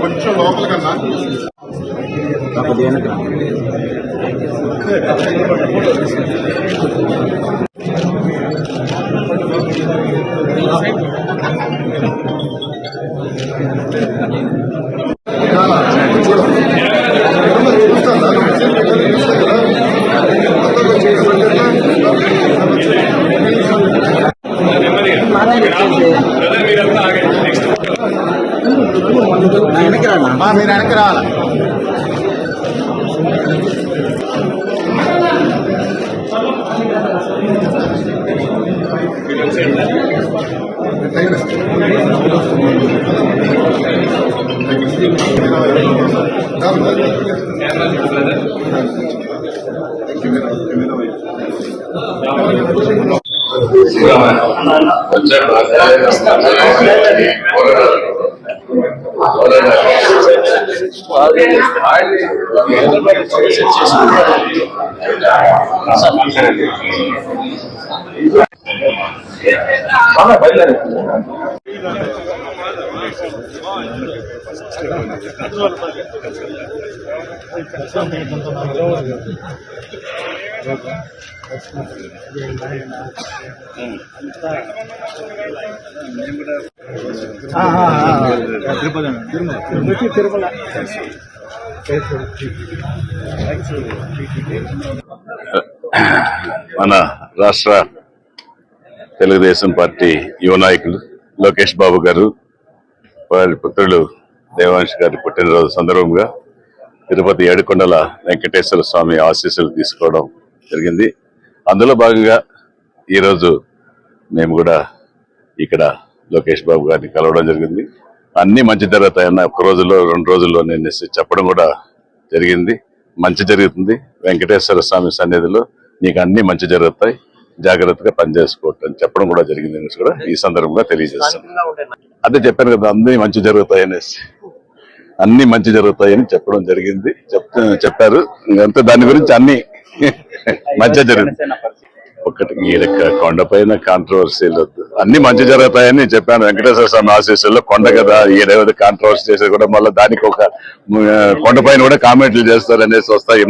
కొంచెం లోపల కన్నా మీరు వెనక్కి రావాలా? తిరుమల మన రాష్ట్ర తెలుగుదేశం పార్టీ యువ నాయకులు లోకేష్ బాబు గారు వారి పుత్రులు దేవాంశ్ గారి పుట్టినరోజు సందర్భంగా తిరుపతి ఏడుకొండల వెంకటేశ్వర స్వామి ఆశీస్సులు తీసుకోవడం జరిగింది. అందులో భాగంగా ఈరోజు మేము కూడా ఇక్కడ లోకేష్ బాబు గారిని కలవడం జరిగింది. అన్ని మంచి జరుగుతాయన్న ఒక రోజులో 2 రోజుల్లో నేను చెప్పడం కూడా జరిగింది. మంచి జరుగుతుంది, వెంకటేశ్వర స్వామి సన్నిధిలో నీకు అన్ని మంచి జరుగుతాయి, జాగ్రత్తగా పనిచేసుకోవటం అని చెప్పడం కూడా జరిగింది అనేసి కూడా ఈ సందర్భంగా తెలియజేస్తాను. అదే చెప్పాను కదా, అన్ని మంచి జరుగుతాయి అనేసి, అన్ని మంచి జరుగుతాయని చెప్పడం జరిగింది, చెప్పారు. అంతే, దాని గురించి అన్ని మంచి జరుగుతుంది. ఒకటి ఈ కొండపైన కాంట్రవర్సీలు వద్దు, అన్ని మంచి జరుగుతాయని చెప్పాను. వెంకటేశ్వర స్వామి ఆశీస్సుల్లో కొండ కదా, ఏదైతే కాంట్రవర్సీ చేసేది కూడా మళ్ళీ దానికి ఒక కొండపైన కూడా కామెంట్లు చేస్తారు అనేసి వస్తాయి.